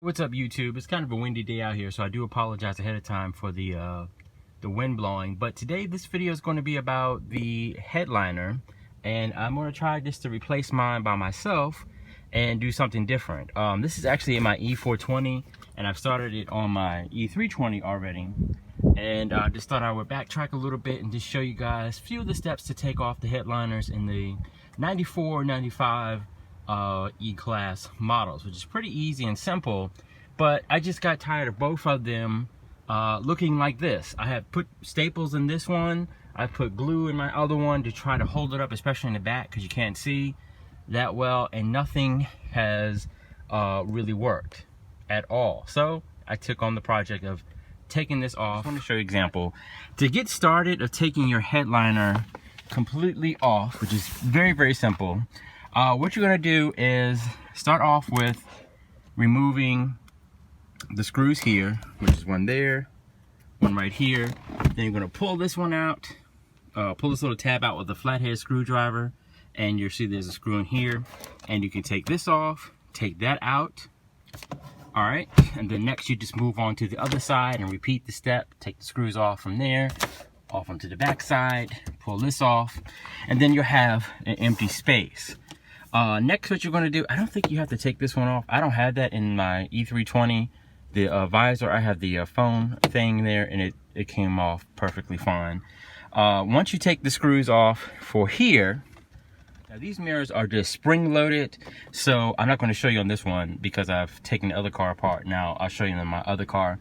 What's up, YouTube? It's kind of a windy day out here, so I do apologize ahead of time for the wind blowing. But today this video is going to be about the headliner, and I'm going to try just to replace mine by myself and do something different. This is actually in my E420, and I've started it on my E320 already. And I just thought I would backtrack a little bit and just show you guys a few of the steps to take off the headliners in the 94, 95 E-Class models, which is pretty easy and simple. But I just got tired of both of them looking like this. I have put staples in this one, I put glue in my other one to try to hold it up, especially in the back because you can't see that well, and nothing has really worked at all. So I took on the project of taking this off. I want to show you an example. To get started of taking your headliner completely off, which is very, very simple, what you're going to do is start off with removing the screws here, which is one there, one right here. Then you're going to pull this one out, pull this little tab out with a flathead screwdriver, and you'll see there's a screw in here. And you can take this off, take that out. All right, and then next you just move on to the other side and repeat the step. Take the screws off from there, off onto the back side, pull this off, and then you'll have an empty space. Next, what you're going to do, I don't think you have to take this one off. I don't have that in my E320. The visor, I have the phone thing there, and it came off perfectly fine. Once you take the screws off for here, now these mirrors are just spring loaded, so I'm not going to show you on this one because I've taken the other car apart. Now I'll show you in my other car.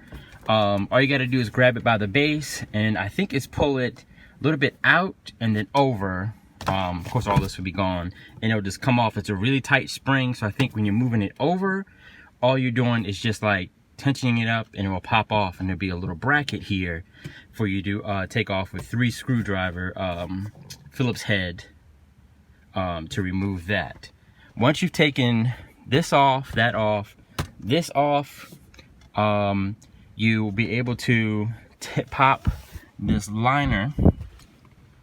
All you got to do is grab it by the base, and I think it's pull it a little bit out and then over. Of course, all this will be gone, and it'll just come off. It's a really tight spring, so I think when you're moving it over, all you're doing is just like tensioning it up, and it will pop off, and there'll be a little bracket here for you to take off with 3 screwdriver Phillips head to remove that. Once you've taken this off, that off, this off, you will be able to pop this liner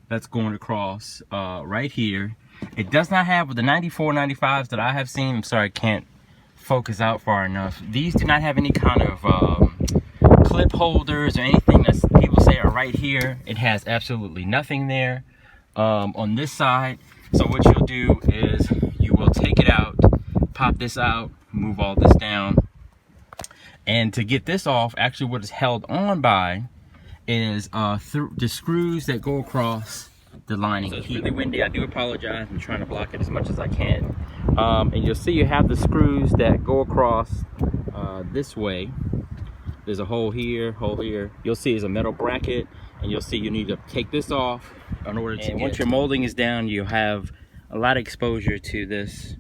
that's going across right here. It does not have, with the 94, 95s that I have seen, I'm sorry I can't focus out far enough, these do not have any kind of clip holders or anything that people say are right here. It has absolutely nothing there on this side. So what you'll do is you will take it out, pop this out, move all this down, and to get this off, actually what is held on by is the screws that go across the lining. So it's really windy. I do apologize. I'm trying to block it as much as I can. And you'll see you have the screws that go across this way. There's a hole here, hole here. You'll see there's a metal bracket, and you'll see you need to take this off in order to once your molding is down, you'll have a lot of exposure to this,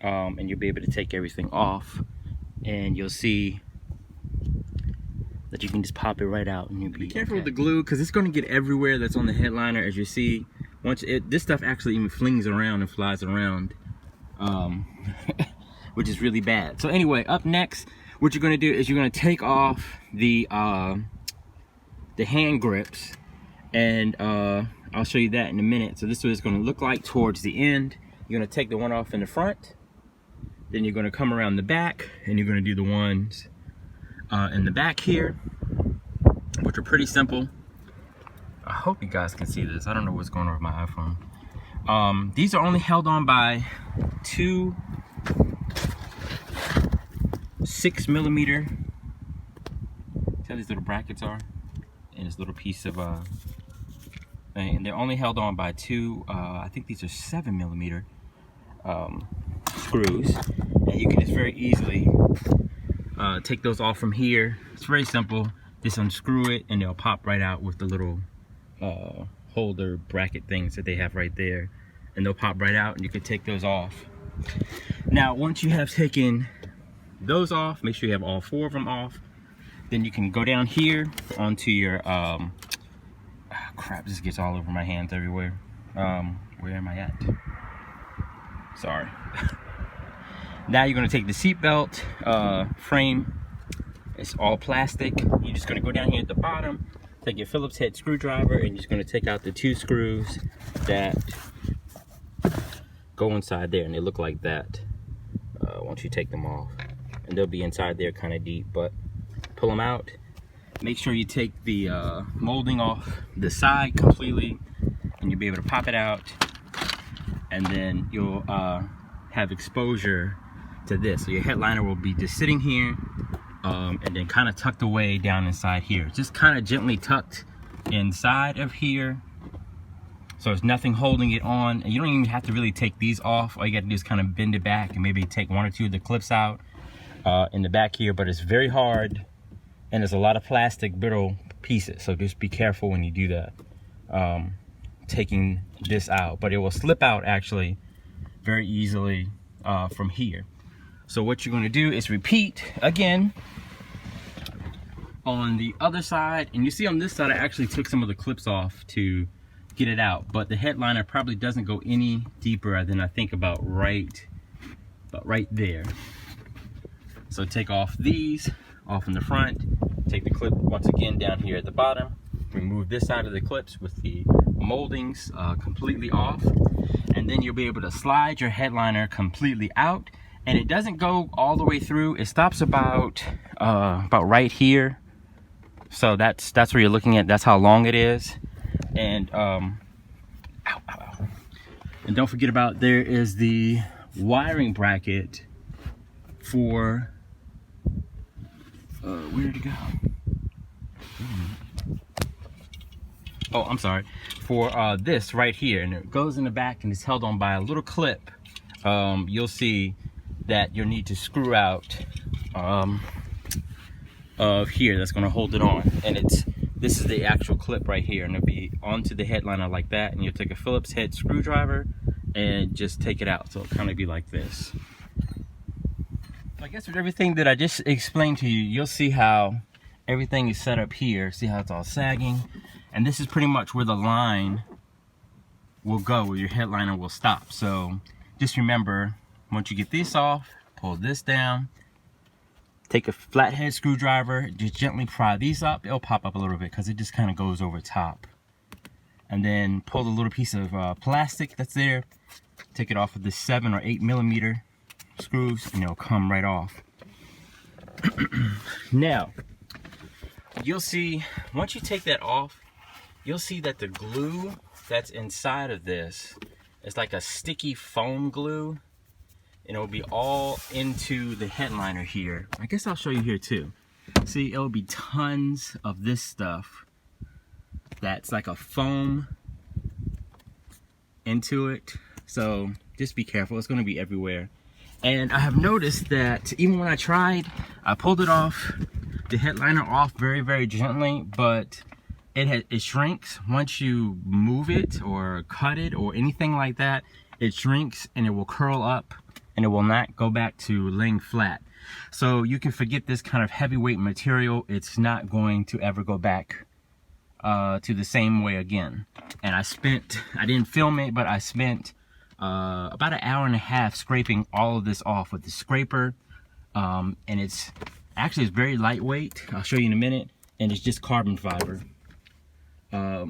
and you'll be able to take everything off, and you'll see that you can just pop it right out, and you'll be careful with the glue because it's going to get everywhere that's on the headliner. As you see, once this stuff actually even flings around and flies around, which is really bad. So anyway, up next, what you're going to do is you're going to take off the hand grips, and I'll show you that in a minute. So this is what it's going to look like towards the end. You're going to take the one off in the front, then you're going to come around the back, and you're going to do the ones in the back here, which are pretty simple. I hope you guys can see this. I don't know what's going on with my iPhone. These are only held on by 2 6mm. See how these little brackets are, and this little piece of and they're only held on by 2 I think these are 7mm screws, and you can just very easily take those off from here. It's very simple. Just unscrew it, and they'll pop right out with the little holder bracket things that they have right there, and they'll pop right out, and you can take those off. Now once you have taken those off, make sure you have all 4 of them off. Then you can go down here onto your crap, this gets all over my hands everywhere. Where am I at? Sorry. Now you're going to take the seat belt frame. It's all plastic. You're just going to go down here at the bottom, take your Phillips head screwdriver, and you're just going to take out the 2 screws that go inside there, and they look like that once you take them off. and they'll be inside there kind of deep. But pull them out. Make sure you take the molding off the side completely, and you'll be able to pop it out, and then you'll have exposure to this. So your headliner will be just sitting here, and then kind of tucked away down inside here. Just kind of gently tucked inside of here, so there's nothing holding it on. And you don't even have to really take these off. All you got to do is kind of bend it back and maybe take one or two of the clips out in the back here. But it's very hard, and there's a lot of plastic brittle pieces, so just be careful when you do that, taking this out. But it will slip out actually very easily from here. So what you're going to do is repeat again on the other side. And you see on this side I actually took some of the clips off to get it out, but the headliner probably doesn't go any deeper than I think about right there. So take off these off in the front, take the clip once again down here at the bottom, remove this side of the clips with the moldings completely off, and then you'll be able to slide your headliner completely out. And it doesn't go all the way through. It stops about right here. So that's where you're looking at. That's how long it is. And and don't forget about, there is the wiring bracket for where did it go? Oh, I'm sorry. For this right here, and it goes in the back and it's held on by a little clip. You'll see that you'll need to screw out of here that's going to hold it on, and this is the actual clip right here, and it'll be onto the headliner like that. And you'll take a Phillips head screwdriver and just take it out, so it'll kind of be like this. So I guess with everything that I just explained to you, you'll see how everything is set up here. See how it's all sagging, and this is pretty much where the line will go, where your headliner will stop. So just remember, once you get this off, pull this down, take a flathead screwdriver, just gently pry these up. It'll pop up a little bit because it just kind of goes over top. And then pull the little piece of plastic that's there, take it off with the 7 or 8 millimeter screws, and it'll come right off. Now, you'll see, once you take that off, you'll see that the glue that's inside of this is like a sticky foam glue, and it'll be all into the headliner here. I guess I'll show you here too. See, it'll be tons of this stuff that's like a foam into it. So just be careful, it's going to be everywhere. And I have noticed that even when I tried, I pulled it off, the headliner off very, very gently, but it shrinks once you move it or cut it or anything like that. It shrinks and it will curl up, and it will not go back to laying flat. So you can forget this kind of heavyweight material. It's not going to ever go back to the same way again. And I didn't film it, but I spent about an hour and a half scraping all of this off with the scraper. And it's very lightweight. I'll show you in a minute. And it's just carbon fiber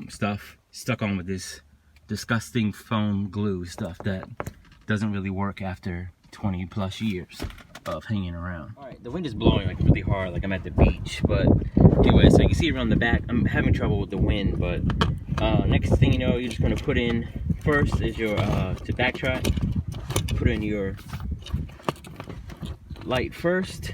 stuff stuck on with this disgusting foam glue stuff that doesn't really work after 20 plus years of hanging around. All right, the wind is blowing like really hard, like I'm at the beach. But anyway, so you can see around the back, I'm having trouble with the wind. But next thing you know, you're just going to put in, first is your to backtrack, put in your light first,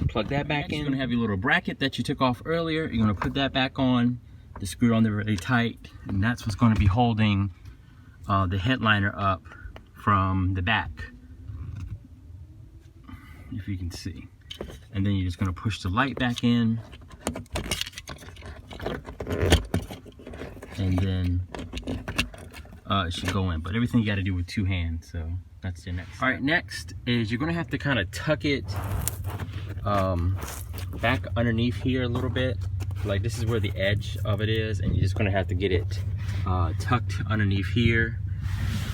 plug that back in. You're going to have your little bracket that you took off earlier. You're going to put that back on, the screw on there really tight, and that's what's going to be holding the headliner up from the back, if you can see. And then you're just going to push the light back in, and then it should go in. But everything you got to do with 2 hands, so that's the next step. All right, next is you're going to have to kind of tuck it back underneath here a little bit. Like this is where the edge of it is, and you're just going to have to get it tucked underneath here,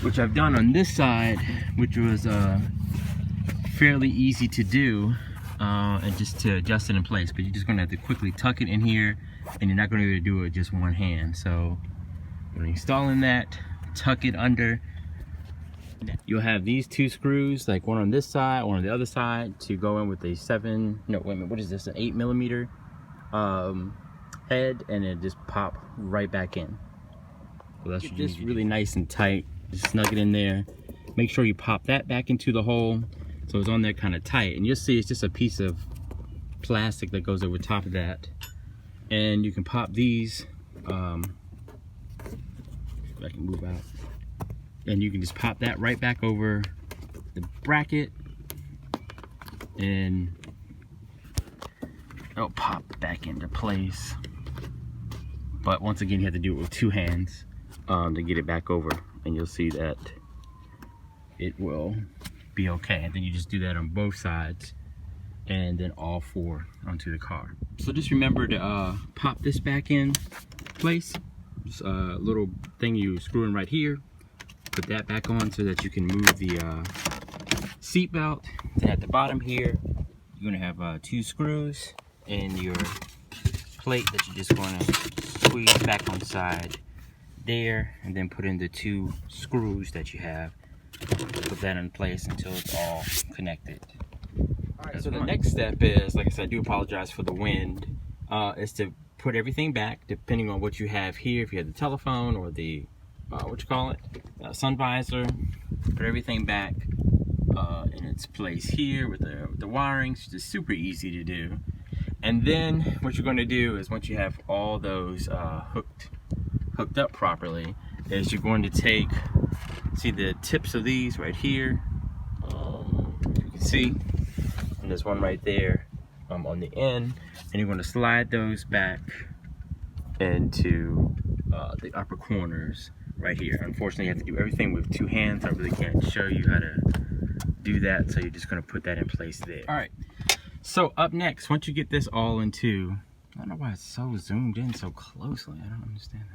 which I've done on this side, which was fairly easy to do, and just to adjust it in place. But you're just going to have to quickly tuck it in here, and you're not going to be able to do it with just one hand. So when you're installing that, tuck it under You'll have these two screws, like one on this side, one on the other side, to go in with a 8mm head, and it just pop right back in. So that's just really nice and tight. Just snug it in there. Make sure you pop that back into the hole so it's on there kind of tight. And you'll see it's just a piece of plastic that goes over top of that. And you can pop these. If I can move out. And you can just pop that right back over the bracket, and it'll pop back into place. But once again, you have to do it with two hands to get it back over, and you'll see that it will be okay. And then you just do that on both sides, and then all four onto the car. So just remember to pop this back in place. Just a little thing you screw in right here. Put that back on so that you can move the seat belt. Then at the bottom here, you're gonna have two screws and your plate that you're just gonna squeeze back on the side there, and then put in the two screws that you have. Put that in place until it's all connected. Alright, so the next step is, like I said, I do apologize for the wind, is to put everything back depending on what you have here. If you have the telephone or the sun visor, put everything back in its place here with the wirings. It's just super easy to do. And then what you're going to do is, once you have all those hooked up properly, is you're going to take, see the tips of these right here, you can see, and there's one right there on the end, and you're going to slide those back into the upper corners right here. Unfortunately, you have to do everything with two hands. I really can't show you how to do that, so you're just going to put that in place there. All right, so up next, once you get this all into, I don't know why it's so zoomed in so closely. I don't understand that.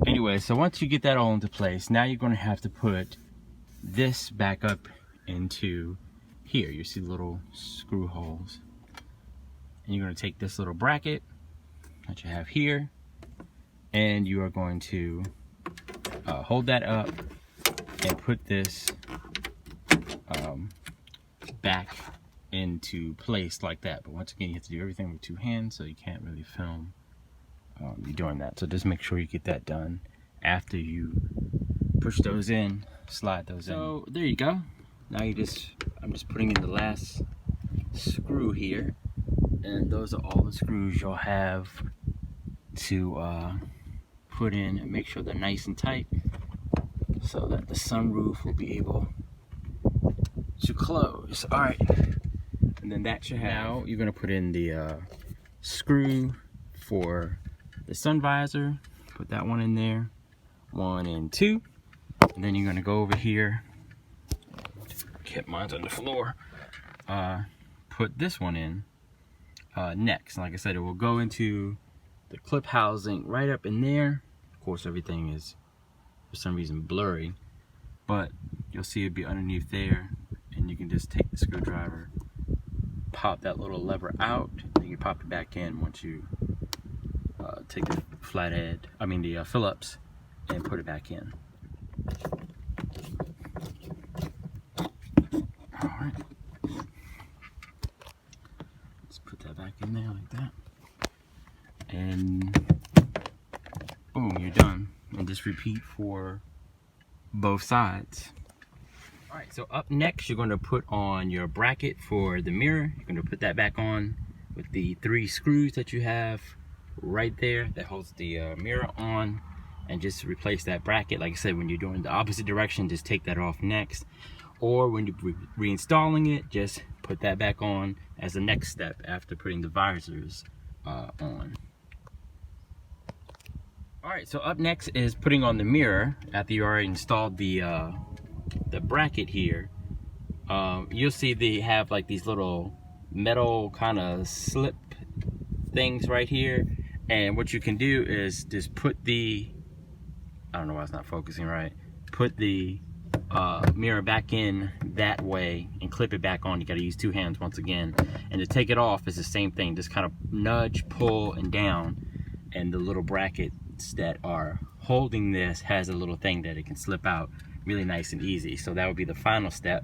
Anyway, so once you get that all into place, now you're going to have to put this back up into here. You see the little screw holes, and you're going to take this little bracket that you have here, and you are going to hold that up and put this back into place like that. But once again, you have to do everything with two hands, so you can't really film you doing that. So just make sure you get that done after you push those in, slide those in. So there you go. Now I'm just putting in the last screw here, and those are all the screws you'll have to put in, and make sure they're nice and tight so that the sunroof will be able to close. All right, and then that should have. Now you're gonna put in the screw for the sun visor. Put that one in there, 1 and 2, and then you're gonna go over here. Kept mine on the floor. Put this one in next. And like I said, it will go into the clip housing right up in there. Of course, everything is for some reason blurry, but you'll see it be underneath there, and you can just take the screwdriver, pop that little lever out, and you pop it back in once you take the the Phillips, and put it back in. All right, let's put that back in there like that, and boom, you're done. And just repeat for both sides. All right, so up next, you're going to put on your bracket for the mirror. You're going to put that back on with the 3 screws that you have right there that holds the mirror on, and just replace that bracket. Like I said, when you're doing the opposite direction, just take that off next, or when you're reinstalling it, just put that back on as the next step after putting the visors on. All right, so up next is putting on the mirror. After you already installed the bracket here, you'll see they have like these little metal kind of slip things right here, and what you can do is just put the, I don't know why it's not focusing right, put the mirror back in that way and clip it back on. You got to use 2 hands once again, and to take it off is the same thing. Just kind of nudge, pull, and down, and the little bracket nuts that are holding this has a little thing that it can slip out really nice and easy. So that would be the final step.